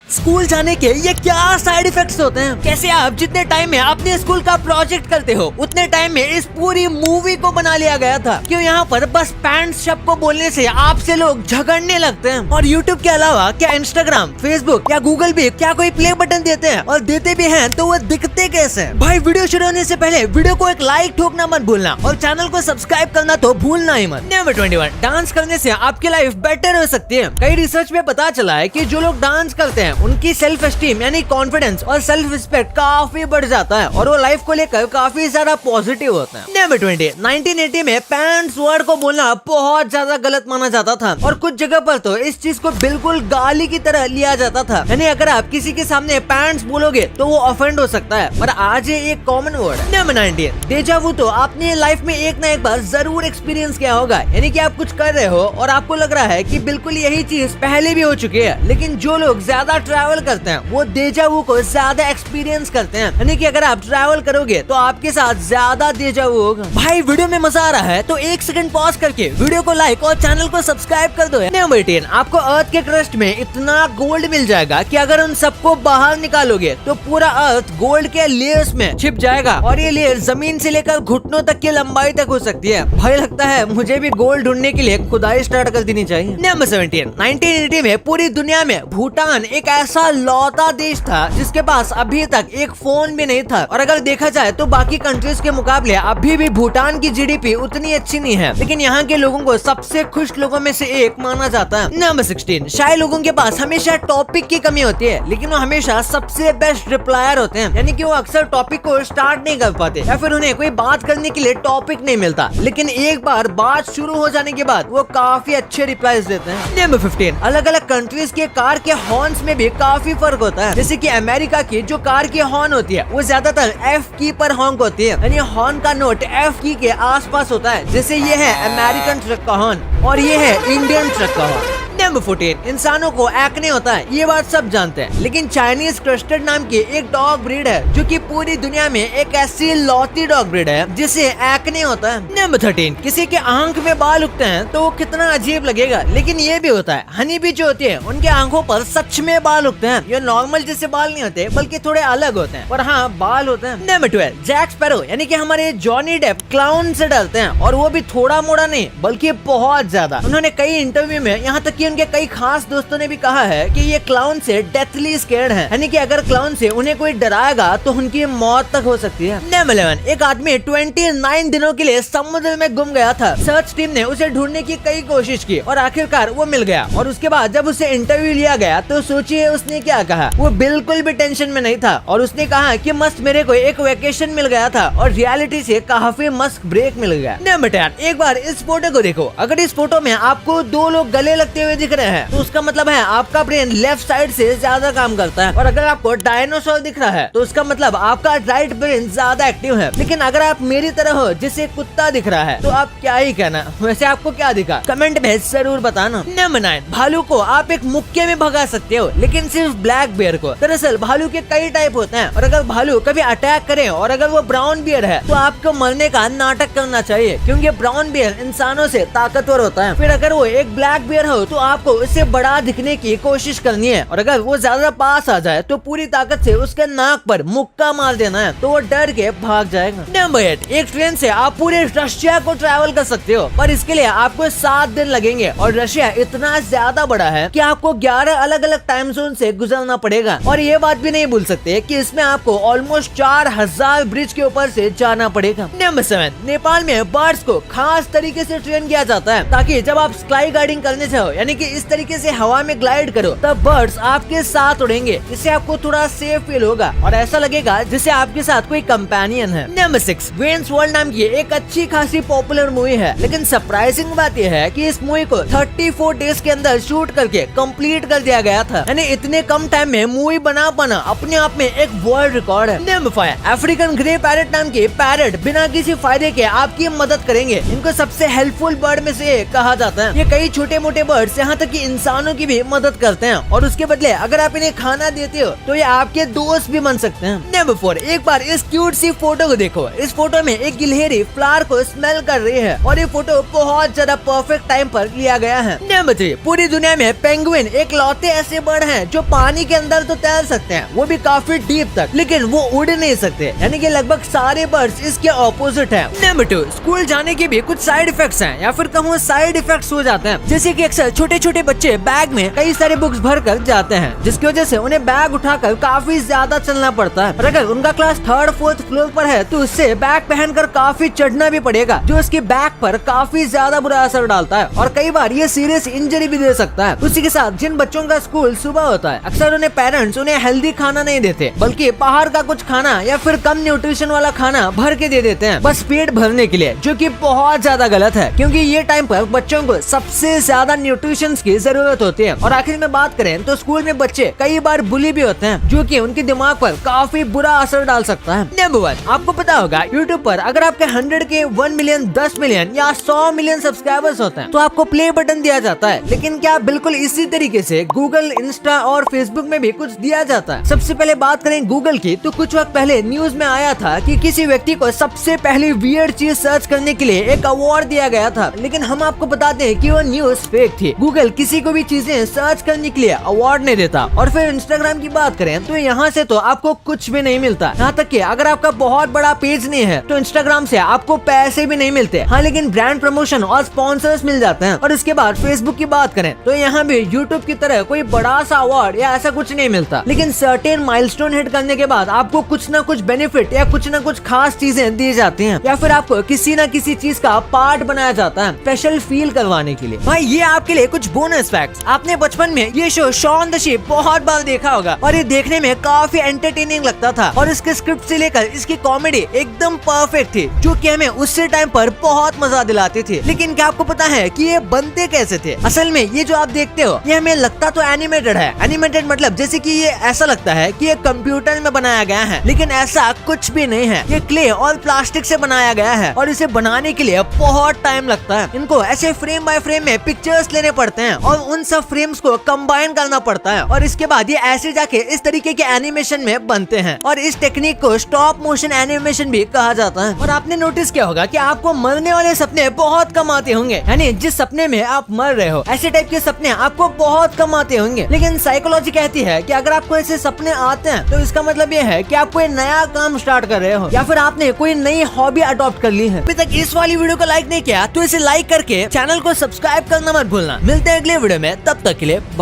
School जाने के ये क्या साइड इफेक्ट्स होते हैं? कैसे आप जितने टाइम में अपने स्कूल का प्रोजेक्ट करते हो उतने टाइम में इस पूरी मूवी को बना लिया गया था। क्यों यहाँ पर बस पैंट्स शब्द को बोलने से आपसे लोग झगड़ने लगते हैं। और यूट्यूब के अलावा क्या इंस्टाग्राम, फेसबुक या गूगल भी क्या कोई प्ले बटन देते हैं? और देते भी हैं तो वो दिखते कैसे? भाई वीडियो शुरू होने से पहले वीडियो को एक लाइक ठोकना मत भूलना और चैनल को सब्सक्राइब करना तो भूलना ही मत। नंबर 21, डांस करने से आपकी लाइफ बेटर हो सकती है। कई रिसर्च में पता चला है कि जो लोग डांस करते हैं उनकी सेल्फ एस्टीम यानी कॉन्फिडेंस और सेल्फ रिस्पेक्ट काफी बढ़ जाता है और वो लाइफ को लेकर काफी ज्यादा पॉजिटिव होता है। नंबर 20, 1980 में पैंट्स वर्ड को बोलना बहुत ज्यादा गलत माना जाता था और कुछ जगह पर तो इस चीज को बिल्कुल गाली की तरह लिया जाता था। यानी अगर आप किसी के सामने पैंट्स बोलोगे तो वो ऑफेंड हो सकता है, पर आज ये एक कॉमन वर्ड है। नंबर 19, डेजा वू तो आपने लाइफ में एक ना एक बार जरूर एक्सपीरियंस किया होगा। यानी कि आप कुछ कर रहे हो और आपको लग रहा है कि बिल्कुल यही चीज पहले भी हो चुकी है, लेकिन जो लोग ज्यादा ट्रैवल करते हैं वो डेजा वू को ज्यादा एक्सपीरियंस करते हैं। यानी कि अगर आप ट्रैवल करोगे तो आपके साथ ज्यादा डेजा वू होगा। भाई वीडियो में मजा आ रहा है तो एक सेकंड पॉज करके वीडियो को लाइक और चैनल को सब्सक्राइब कर दो। नंबर 10, आपको अर्थ के क्रस्ट में इतना गोल्ड मिल जाएगा कि अगर उन सबको बाहर निकालोगे तो पूरा अर्थ गोल्ड के लेयर्स में छिप जाएगा और ये लेयर जमीन से लेकर घुटनों तक की लंबाई तक हो सकती है। भाई लगता है मुझे भी गोल्ड ढूंढने के लिए खुदाई स्टार्ट कर देनी चाहिए। नंबर 17, 1980 में पूरी दुनिया में भूटान एक ऐसा लौता देश था जिसके पास अभी तक एक फोन भी नहीं था और अगर देखा जाए तो बाकी कंट्रीज के मुकाबले अभी भी भूटान की जीडीपी उतनी अच्छी नहीं है, लेकिन यहाँ के लोगों को सबसे खुश लोगों में से एक माना जाता है। नंबर 16, शायद लोगों के पास हमेशा टॉपिक की कमी होती है, लेकिन वो हमेशा सबसे बेस्ट रिप्लायर होते हैं। यानी कि वो अक्सर टॉपिक को स्टार्ट नहीं कर पाते या फिर उन्हें कोई बात करने के लिए टॉपिक नहीं मिलता, लेकिन एक बार बात शुरू हो जाने के बाद वो काफी अच्छे रिप्लाईज देते हैं। नंबर 15, अलग अलग कंट्रीज के कार के हॉर्न्स में भी काफी फर्क होता है। जैसे कि अमेरिका की जो कार की हॉर्न होती है वो ज्यादातर एफ की पर हॉर्न होती है, यानी हॉर्न का नोट एफ की के आसपास होता है। जैसे ये है अमेरिकन ट्रक का हॉर्न और ये है इंडियन ट्रक का हॉर्न। नंबर 14, इंसानों को एक्ने होता है, ये बात सब जानते हैं, लेकिन चाइनीज क्रस्टेड नाम की एक डॉग ब्रीड है जो कि पूरी दुनिया में एक ऐसी लौती डॉग ब्रीड है जिसे एक्ने होता है। नंबर 13, किसी के आंख में बाल उगते हैं तो वो कितना अजीब लगेगा, लेकिन ये भी होता है। हनी बी जो होती है उनके आंखों पर सच में बाल उगते हैं। ये नॉर्मल जैसे बाल नहीं होते बल्कि थोड़े अलग होते हैं, पर हाँ बाल होते हैं। नंबर 12, जैक स्पैरो यानी कि हमारे जॉनी डेप क्लाउन से डरते हैं और वो भी थोड़ा मोड़ा नहीं बल्कि बहुत ज्यादा। उन्होंने कई इंटरव्यू में यहाँ तक कि उनके कई खास दोस्तों ने भी कहा है कि ये क्लाउन से डेथली स्कैर्ड है, यानी कि अगर क्लाउन से उन्हें कोई डराएगा तो उनकी मौत तक हो सकती है। नंबर 11, एक आदमी 29 दिनों के लिए समुद्र में गुम गया था। सर्च टीम ने उसे ढूंढने की कई कोशिश की और आखिरकार वो मिल गया और उसके बाद जब उसे इंटरव्यू लिया गया तो सोचिए उसने क्या कहा। वो बिल्कुल भी टेंशन में नहीं था और उसने कहा कि मस्त मेरे को एक वेकेशन मिल गया था और रियलिटी से काफी मस्त ब्रेक मिल गया। नंबर 10, एक बार इस फोटो को देखो। अगर इस फोटो में आपको दो लोग गले लगते हुए दिख रहे हैं तो उसका मतलब है आपका ब्रेन लेफ्ट साइड से ज्यादा काम करता है, और अगर आपको डायनासोर दिख रहा है तो उसका मतलब आपका राइट ब्रेन ज्यादा एक्टिव है। लेकिन अगर आप मेरी तरह हो जिसे कुत्ता दिख रहा है तो आप क्या ही कहना। वैसे आपको क्या दिखा कमेंट में जरूर बताना। नंबर 9, भालू को आप एक मुक्के में भगा सकते हो, लेकिन सिर्फ ब्लैक बियर को। दरअसल भालू के कई टाइप होते हैं और अगर भालू कभी अटैक करे और अगर वो ब्राउन बियर है तो आपको मरने का नाटक करना चाहिए, क्योंकि ब्राउन बियर इंसानों से ताकतवर होता है। फिर अगर वो एक ब्लैक बियर हो तो आपको उससे बड़ा दिखने की कोशिश करनी है और अगर वो ज्यादा पास आ जाए तो पूरी ताकत से उसके नाक पर मुक्का मार देना है तो वो डर के भाग जाएगा। नंबर 8, एक ट्रेन से आप पूरे रशिया को ट्रैवल कर सकते हो, पर इसके लिए आपको 7 दिन लगेंगे और रशिया इतना ज्यादा बड़ा है कि आपको 11 अलग अलग टाइम जोन से गुजरना पड़ेगा। और ये बात भी नहीं भूल सकते कि इसमें आपको ऑलमोस्ट 4000 ब्रिज के ऊपर से जाना पड़ेगा। नंबर 7, नेपाल में बर्ड्स को खास तरीके से ट्रेन किया जाता है ताकि जब आप स्काई गाइडिंग करने जाओ यानी कि इस तरीके से हवा में ग्लाइड करो तब बर्ड्स आपके साथ उड़ेंगे, इससे आपको थोड़ा सेफ फील होगा और ऐसा लगेगा जैसे आपके साथ कोई कंपेनियन है। नंबर 6, वेन्स वर्ल्ड नाम की एक अच्छी खासी पॉपुलर मूवी है, लेकिन सरप्राइजिंग बात यह है कि इस मूवी को 34 डेज के अंदर शूट करके कंप्लीट कर दिया गया था। यानी इतने कम टाइम में मूवी बना पाना अपने आप में एक वर्ल्ड रिकॉर्ड है। नंबर 5, अफ्रीकन ग्रे पैरेट नाम के पैरेट बिना किसी फायदे के आपकी मदद करेंगे। इनको सबसे हेल्पफुल बर्ड में से कहा जाता है। ये कई छोटे मोटे बर्ड्स यहाँ यहाँ तक कि इंसानों की भी मदद करते हैं और उसके बदले अगर आप इन्हें खाना देते हो तो ये आपके दोस्त भी बन सकते हैं। नंबर 4, एक बार इस क्यूट सी फोटो को देखो। इस फोटो में एक गिलहरी फ्लावर को स्मेल कर रही है और ये फोटो बहुत ज्यादा परफेक्ट टाइम पर लिया गया है। नंबर 3, पूरी दुनिया में पेंगुइन एक लौते ऐसे बर्ड हैं जो पानी के अंदर तो तैर सकते हैं, वो भी काफी डीप तक, लेकिन वो उड़ नहीं सकते, यानी कि लगभग सारे बर्ड्स इसके ऑपोजिट हैं। नंबर 2, स्कूल जाने के भी कुछ साइड इफेक्ट्स हैं या फिर कहूँ साइड इफेक्ट्स हो जाते हैं, जैसे कि अक्सर छोटे छोटे बच्चे बैग में कई सारे बुक्स भर कर जाते हैं, जिसकी वजह से उन्हें बैग उठाकर काफी ज्यादा चलना पड़ता है। और अगर उनका क्लास 3rd 4th फ्लोर पर है तो उससे बैग पहनकर काफी चढ़ना भी पड़ेगा, जो उसकी बैग पर काफी ज्यादा बुरा असर डालता है और कई बार ये सीरियस इंजरी भी दे सकता है। उसी के साथ जिन बच्चों का स्कूल सुबह होता है, अक्सर उन्हें पेरेंट्स उन्हें हेल्दी खाना नहीं देते, बल्कि बाहर का कुछ खाना या फिर कम न्यूट्रिशन वाला खाना भर के दे देते हैं, बस पेट भरने के लिए, जो कि बहुत ज्यादा गलत है, क्योंकि ये टाइम पर बच्चों को सबसे ज्यादा न्यूट्रिशन की जरूरत होती है। और आखिर में बात करें तो स्कूल में बच्चे कई बार बुली भी होते हैं, जो कि उनके दिमाग पर काफी बुरा असर डाल सकता है। नंबर 1, आपको पता होगा यूट्यूब पर अगर आपके 100 के 1 मिलियन 10 मिलियन या 100 मिलियन सब्सक्राइबर्स होते हैं तो आपको प्ले बटन दिया जाता है, लेकिन क्या बिल्कुल इसी तरीके से गूगल, इंस्टा और फेसबुक में भी कुछ दिया जाता है? सबसे पहले बात करें गूगल की, तो कुछ वक्त पहले न्यूज में आया था कि किसी व्यक्ति को सबसे पहली वियर्ड चीज सर्च करने के लिए एक अवार्ड दिया गया था, लेकिन हम आपको बताते हैं कि वो न्यूज फेक थी। गूगल किसी को भी चीजें सर्च करने के लिए अवार्ड नहीं देता। और फिर इंस्टाग्राम की बात करें तो यहाँ से तो आपको कुछ भी नहीं मिलता, यहाँ तक कि अगर आपका बहुत बड़ा पेज नहीं है तो इंस्टाग्राम से आपको पैसे भी नहीं मिलते। हाँ, लेकिन ब्रांड प्रमोशन और स्पॉन्सर्स मिल जाते हैं। और इसके बाद फेसबुक की बात करें तो यहाँ भी यूट्यूब की तरह कोई बड़ा सा अवार्ड या ऐसा कुछ नहीं मिलता, लेकिन सर्टेन माइलस्टोन हिट करने के बाद आपको कुछ ना कुछ बेनिफिट या कुछ ना कुछ खास चीजें दी जाती हैं, या फिर आपको किसी ना किसी चीज का पार्ट बनाया जाता है स्पेशल फील करवाने के लिए। भाई ये आपके लिए कुछ बोनस फैक्ट्स। आपने बचपन में ये शो शॉन द शीप बहुत बार देखा होगा और ये देखने में काफी एंटरटेनिंग लगता था और इसके स्क्रिप्ट से लेकर इसकी कॉमेडी एकदम परफेक्ट थी, जो कि हमें उससे टाइम पर बहुत मजा दिलाती थी। लेकिन क्या आपको पता है कि ये बनते कैसे थे? असल में ये जो आप देखते हो ये हमें लगता तो एनिमेटेड है। एनिमेटेड मतलब जैसे कि ये ऐसा लगता है कि ये कंप्यूटर में बनाया गया है, लेकिन ऐसा कुछ भी नहीं है। ये क्ले और प्लास्टिक से बनाया गया है और इसे बनाने के लिए बहुत टाइम लगता है। इनको ऐसे फ्रेम बाय फ्रेम में पिक्चर्स लेने पड़ते हैं और उन सब फ्रेम्स को कंबाइन करना पड़ता है और इसके बाद ये ऐसे जाके इस तरीके के एनिमेशन में बनते हैं और इस टेक्निक को स्टॉप मोशन एनिमेशन भी कहा जाता है। और आपने नोटिस किया होगा कि आपको मरने वाले सपने बहुत कम आते होंगे, यानी जिस सपने में आप मर रहे हो ऐसे टाइप के सपने आपको बहुत कम आते होंगे। लेकिन साइकोलॉजी कहती है कि अगर आपको ऐसे सपने आते हैं तो इसका मतलब ये है कि आप कोई नया काम स्टार्ट कर रहे हो या फिर आपने कोई नई हॉबी अडॉप्ट कर ली है। अभी तक इस वाली वीडियो को लाइक नहीं किया तो इसे लाइक करके चैनल को सब्सक्राइब करना मत भूलना। मिलते हैं अगले वीडियो में, तब तक के लिए बाय।